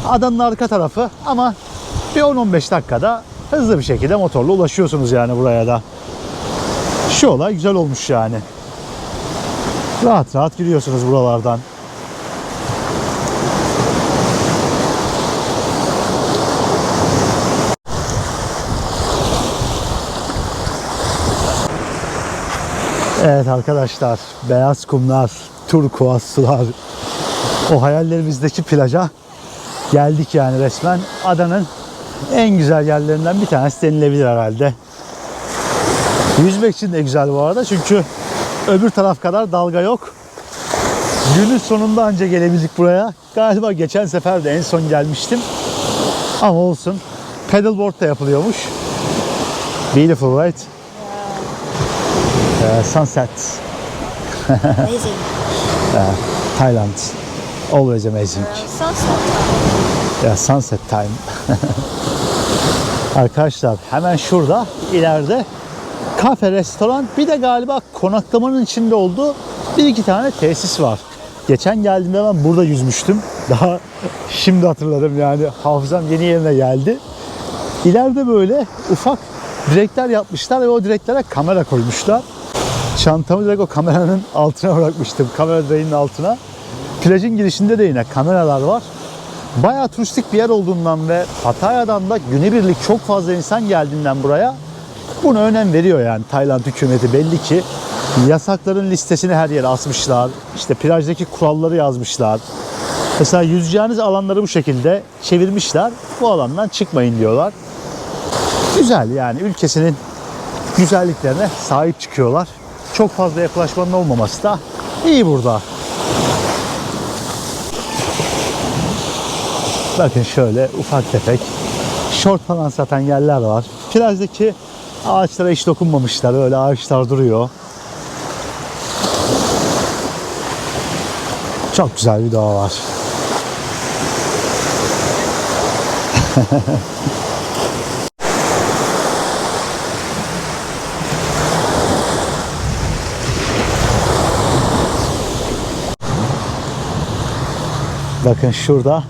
Adanın arka tarafı ama bir 10-15 dakikada hızlı bir şekilde motorla ulaşıyorsunuz yani buraya da. Şu olay güzel olmuş yani. Rahat rahat giriyorsunuz buralardan. Evet arkadaşlar, beyaz kumlar, turkuaz sular, o hayallerimizdeki plaja geldik yani resmen. Adanın en güzel yerlerinden bir tanesi denilebilir herhalde. Yüzmek için de güzel bu arada çünkü öbür taraf kadar dalga yok. Günün sonunda anca gelebildik buraya. Galiba geçen sefer de en son gelmiştim. Ama olsun. Paddleboard da yapılıyormuş. Beautiful, right? Sunset. Amazing. Thailand. Always amazing. Sunset. Yeah, sunset time. Arkadaşlar hemen şurada ileride kafe, restoran, bir de galiba konaklamanın içinde olduğu bir iki tane tesis var. Geçen geldiğimde ben burada yüzmüştüm. Daha şimdi hatırladım yani, hafızam yeni yerine geldi. İleride böyle ufak direkler yapmışlar ve o direklere kamera koymuşlar. Çantamı direkt o kameranın altına bırakmıştım. Kamera direğinin altına. Plajın girişinde de yine kameralar var. Bayağı turistik bir yer olduğundan ve Pattaya'dan da günübirlik çok fazla insan geldiğinden buraya buna önem veriyor yani Tayland hükümeti belli ki. Yasakların listesini her yere asmışlar. İşte plajdaki kuralları yazmışlar. Mesela yüzeceğiniz alanları bu şekilde çevirmişler. Bu alandan çıkmayın diyorlar. Güzel yani, ülkesinin güzelliklerine sahip çıkıyorlar. Çok fazla yaklaşmanın olmaması da iyi burada. Bakın şöyle ufak tefek şort falan satan yerler var. Plajdaki ağaçlara hiç dokunmamışlar. Öyle ağaçlar duruyor. Çok güzel bir doğa var. Bakın şurada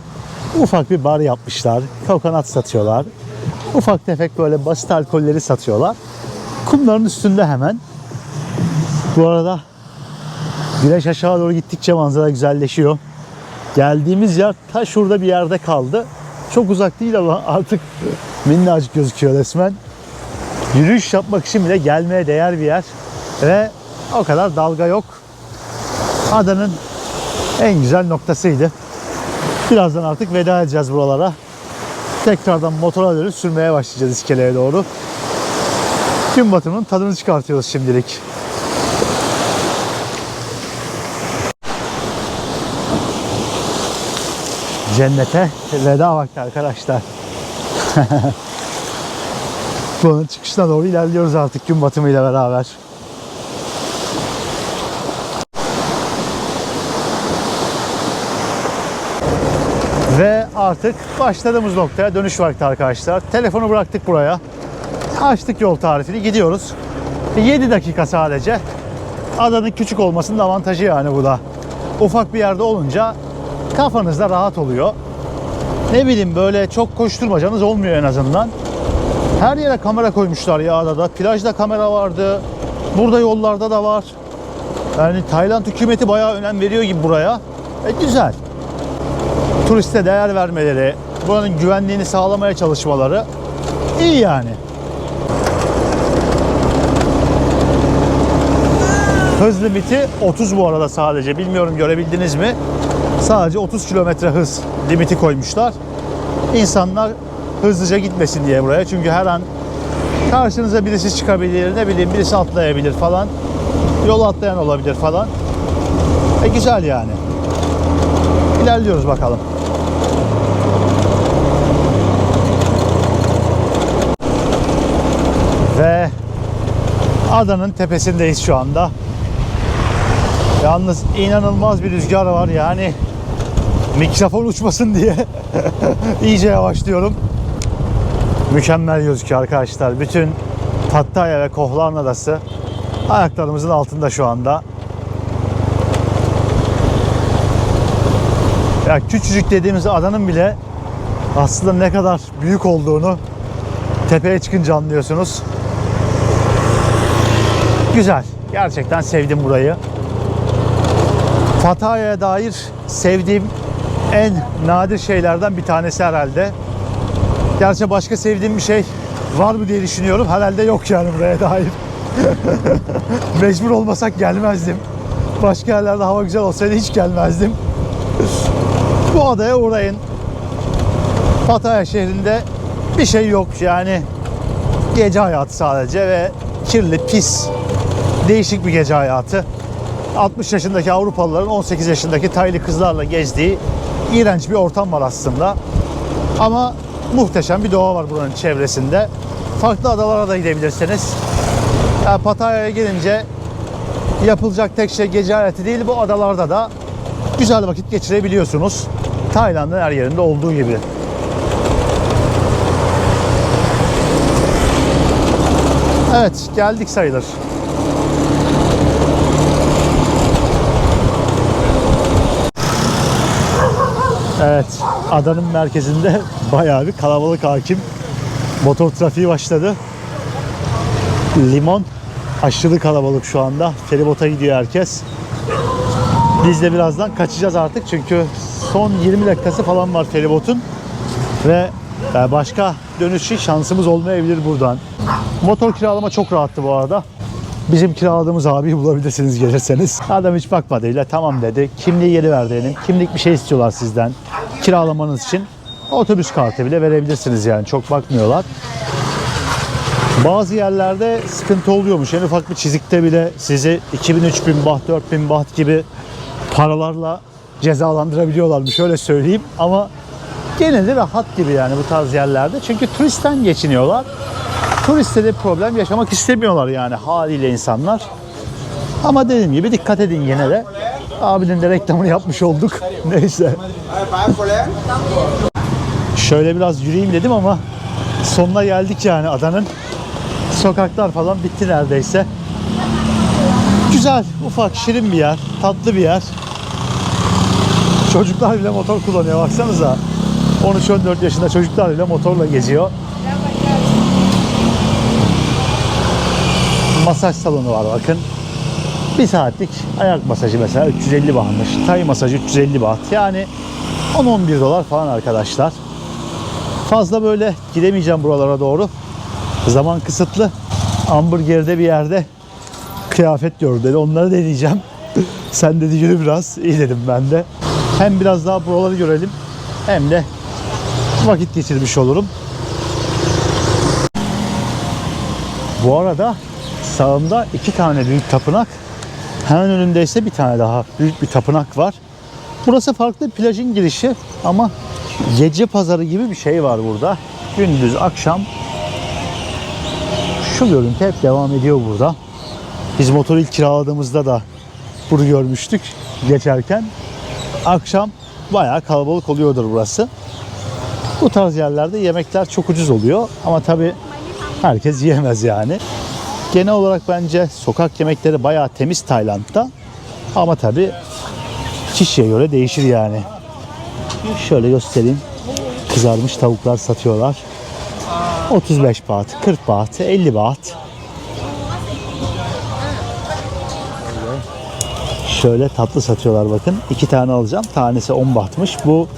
ufak bir bar yapmışlar. Kokonat satıyorlar. Ufak tefek böyle basit alkolleri satıyorlar. Kumların üstünde hemen. Bu arada güneş aşağı doğru gittikçe manzara güzelleşiyor. Geldiğimiz yer ta şurada bir yerde kaldı. Çok uzak değil ama artık minnacık gözüküyor resmen. Yürüyüş yapmak için bile gelmeye değer bir yer. Ve o kadar dalga yok. Adanın en güzel noktasıydı. Birazdan artık veda edeceğiz buralara. Tekrardan motora dönüp sürmeye başlayacağız iskeleye doğru. Gün batımının tadını çıkartıyoruz şimdilik. Cennete veda vakti arkadaşlar. Bunun çıkışına doğru ilerliyoruz artık gün batımıyla beraber. Ve artık başladığımız noktaya dönüş vakti arkadaşlar. Telefonu bıraktık buraya. Açtık yol tarifini, gidiyoruz. 7 dakika sadece. Adanın küçük olmasının avantajı yani bu da. Ufak bir yerde olunca kafanız da rahat oluyor. Ne bileyim, böyle çok koşturmacanız olmuyor en azından. Her yere kamera koymuşlar ya adada. Plajda kamera vardı. Burada yollarda da var. Yani Tayland hükümeti bayağı önem veriyor gibi buraya. Güzel. Turiste değer vermeleri, buranın güvenliğini sağlamaya çalışmaları iyi yani. Hız limiti 30 bu arada sadece. Bilmiyorum görebildiniz mi? Sadece 30 kilometre hız limiti koymuşlar. İnsanlar hızlıca gitmesin diye buraya. Çünkü her an karşınıza birisi çıkabilir, ne bileyim birisi atlayabilir falan. Yol atlayan olabilir falan. Güzel yani. İlerliyoruz bakalım. Ve adanın tepesindeyiz şu anda. Yalnız inanılmaz bir rüzgar var yani. Mikrofon uçmasın diye iyice yavaşlıyorum. Mükemmel gözüküyor arkadaşlar. Bütün Pattaya ve Koh Larn Adası ayaklarımızın altında şu anda. Ya küçücük dediğimiz adanın bile aslında ne kadar büyük olduğunu tepeye çıkınca anlıyorsunuz. Güzel. Gerçekten sevdim burayı. Pattaya'ya dair sevdiğim en nadir şeylerden bir tanesi herhalde. Gerçi başka sevdiğim bir şey var mı diye düşünüyorum. Herhalde yok yani buraya dair. Mecbur olmasak gelmezdim. Başka yerlerde hava güzel olsaydı hiç gelmezdim. Bu adaya uğrayın. Pattaya şehrinde bir şey yok yani. Gece hayatı sadece ve kirli, pis, değişik bir gece hayatı. 60 yaşındaki Avrupalıların 18 yaşındaki Taylı kızlarla gezdiği iğrenç bir ortam var aslında. Ama muhteşem bir doğa var buranın çevresinde. Farklı adalara da gidebilirsiniz. Yani Pattaya'ya gelince yapılacak tek şey gece hayatı değil, bu adalarda da güzel vakit geçirebiliyorsunuz. Tayland'ın her yerinde olduğu gibi. Evet, geldik sayılır. Evet, adanın merkezinde bayağı bir kalabalık hakim. Motor trafiği başladı. Limon aşırı kalabalık şu anda. Feribota gidiyor herkes. Biz de birazdan kaçacağız artık çünkü son 20 dakikası falan var feribotun. Ve başka dönüşü şansımız olmayabilir buradan. Motor kiralama çok rahattı bu arada. bizim kiraladığımız abiyi bulabilirsiniz gelirseniz. Adam hiç bakmadığıyla tamam dedi. Kimliği geri ver dedim. Kimlik bir şey istiyorlar sizden. Kiralamanız için otobüs kartı bile verebilirsiniz yani. Çok bakmıyorlar. Bazı yerlerde sıkıntı oluyormuş. En ufak bir çizikte bile sizi 2000-3000 baht, 4000 baht gibi paralarla cezalandırabiliyorlarmış. Şöyle söyleyeyim ama genelde rahat gibi yani bu tarz yerlerde. Çünkü turistten geçiniyorlar. Turistle de problem yaşamak istemiyorlar yani haliyle insanlar. Ama dediğim gibi dikkat edin yine de. Abinin de reklamını yapmış olduk. Neyse. Şöyle biraz yürüyeyim dedim ama sonuna geldik yani adanın. Sokaklar falan bitti neredeyse. Güzel, ufak, şirin bir yer, tatlı bir yer. Çocuklar bile motor kullanıyor baksanıza. 13-14 yaşında çocuklar bile motorla geziyor. Masaj salonu var bakın. Bir saatlik ayak masajı mesela 350 bahtmış. Tay masajı 350 baht. Yani 10-11 dolar falan arkadaşlar. Fazla böyle gidemeyeceğim buralara doğru. Zaman kısıtlı. Hamburger'de bir yerde kıyafet gördüm dedi. Onları deneyeceğim. Sen dedi yürü biraz. İyi dedim ben de. Hem biraz daha buraları görelim hem de vakit geçirmiş olurum. Bu arada sağımda 2 tane büyük tapınak. Hemen önünde ise bir tane daha büyük bir tapınak var. Burası farklı bir plajın girişi ama gece pazarı gibi bir şey var burada. Gündüz, akşam şu görüntü hep devam ediyor burada. Biz motoru ilk kiraladığımızda da bunu görmüştük geçerken. Akşam bayağı kalabalık oluyordur burası. Bu tarz yerlerde yemekler çok ucuz oluyor ama tabii herkes yiyemez yani. Genel olarak bence sokak yemekleri bayağı temiz Tayland'da ama tabii kişiye göre değişir yani. Şöyle göstereyim. Kızarmış tavuklar satıyorlar. 35 baht, 40 baht, 50 baht. Şöyle tatlı satıyorlar bakın. 2 tane alacağım. Tanesi 10 bahtmış. Bu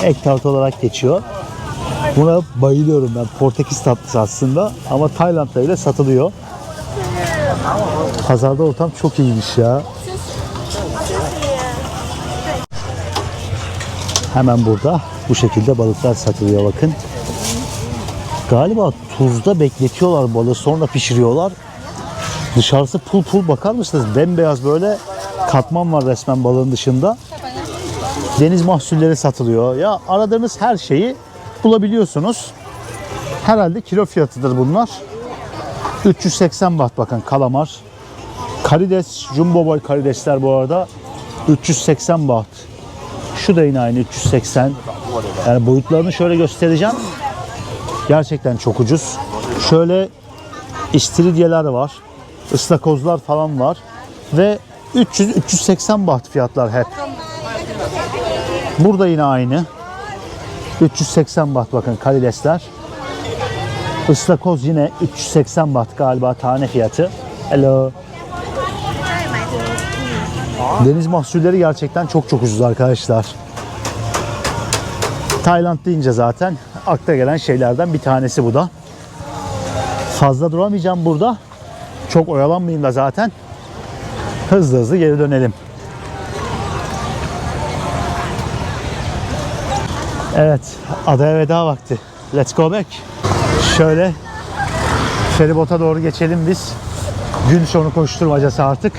ek tart olarak geçiyor. Buna bayılıyorum ben. Portekiz tatlısı aslında ama Tayland'da bile satılıyor. Pazarda ortam çok iyiymiş ya. Hemen burada bu şekilde balıklar satılıyor bakın. Galiba tuzda bekletiyorlar balığı sonra pişiriyorlar. Dışarısı pul pul bakar mısınız? Bembeyaz böyle katman var resmen balığın dışında. Deniz mahsulleri satılıyor. Ya aradığınız her şeyi bulabiliyorsunuz. Herhalde kilo fiyatıdır bunlar. 380 baht bakın kalamar. Karides, jumbo boy karidesler bu arada 380 baht. Şu da yine aynı 380. Yani boyutlarını şöyle göstereceğim. Gerçekten çok ucuz. Şöyle istiridyeler var. Istakozlar falan var. Ve 300-380 baht fiyatlar hep. Burada yine aynı. 380 baht bakın karidesler. Istakoz yine 380 baht galiba tane fiyatı. Hello. Deniz mahsulleri gerçekten çok ucuz arkadaşlar. Tayland deyince zaten akla gelen şeylerden bir tanesi bu da. Fazla duramayacağım burada. Çok oyalanmayayım da zaten. Hızlı hızlı geri dönelim. Evet, adaya veda vakti. Let's go back. Şöyle feribota doğru geçelim biz. Gün sonu koşturmacası artık.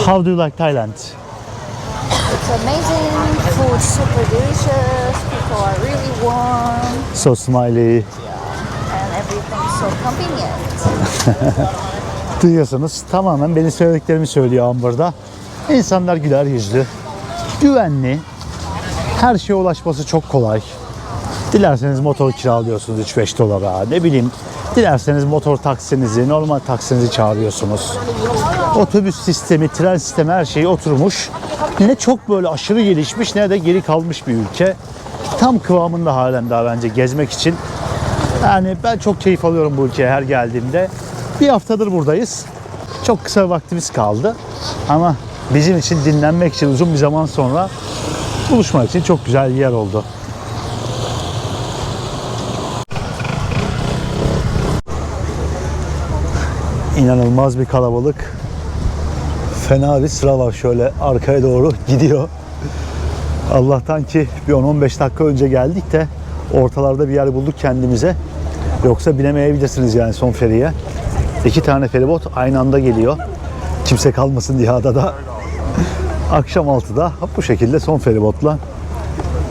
How do you like Thailand? It's amazing, food super delicious, people are really warm, So smiley. and everything so convenient. Duyuyorsunuz. Tamamen benim söylediklerimi söylüyor Amber'da. İnsanlar güler yüzlü, güvenli, her şeye ulaşması çok kolay. Dilerseniz motor kiralıyorsunuz 3-5 dolara, ne bileyim. Dilerseniz motor taksinizi, normal taksinizi çağırıyorsunuz. Otobüs sistemi, tren sistemi her şeyi oturmuş. Ne çok böyle aşırı gelişmiş ne de geri kalmış bir ülke. Tam kıvamında halen daha bence gezmek için. Yani ben çok keyif alıyorum bu ülkeye her geldiğimde. Bir haftadır buradayız. Çok kısa vaktimiz kaldı. Ama bizim için dinlenmek için uzun bir zaman sonra buluşmak için çok güzel bir yer oldu. İnanılmaz bir kalabalık. Fena bir sıra var, şöyle arkaya doğru gidiyor. Allah'tan ki bir 10-15 dakika önce geldik de ortalarda bir yer bulduk kendimize. Yoksa binemeyebilirsiniz yani son feriye. 2 tane feribot aynı anda geliyor. Kimse kalmasın diye adada. Akşam 6'da bu şekilde son feribotla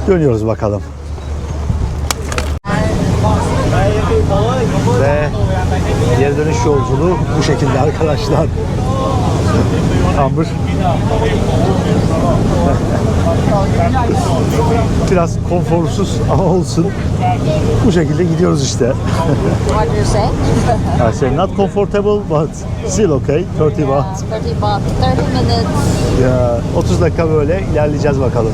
dönüyoruz bakalım. Ve geri dönüş yolculuğu bu şekilde arkadaşlar. Amber. Biraz konforsuz ama olsun. Bu şekilde gidiyoruz işte. What do you say? I say not comfortable but still okay. 30 baht. 30 baht, 30 minutes. Ya 30 dakika böyle ilerleyeceğiz bakalım.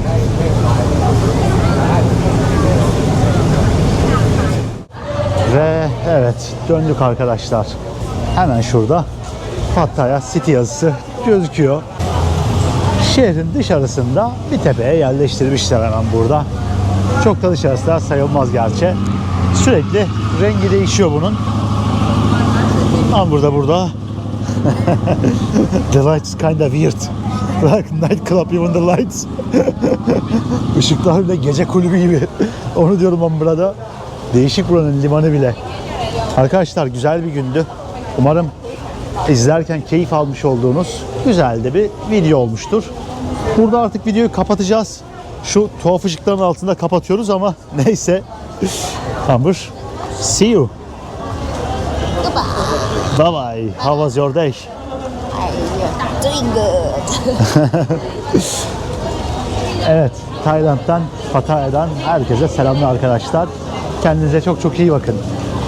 Ve evet, döndük arkadaşlar. Hemen şurada Pattaya City yazısı gözüküyor. Şehrin dışarısında bir tepeye yerleştirmişler hemen burada. Çok da dışarısı da sayılmaz gerçi. Sürekli rengi değişiyor bunun. Ama burada. The lights kinda weird. Like night club, even the lights. Işıklar bile gece kulübü gibi. Onu diyorum ben burada. Değişik buranın limanı bile. Arkadaşlar güzel bir gündü. Umarım izlerken keyif almış olduğunuz güzel de bir video olmuştur. Burada artık videoyu kapatacağız. Şu tuhaf ışıkların altında kapatıyoruz ama neyse. Amber, see you. Bye bye. How was your day? Doing good. Evet, Tayland'dan, Pattaya'dan herkese selamlar arkadaşlar. Kendinize çok iyi bakın.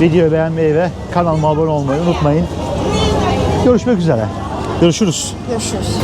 Videoyu beğenmeyi ve kanalıma abone olmayı unutmayın. Görüşmek üzere. Görüşürüz. Görüşürüz.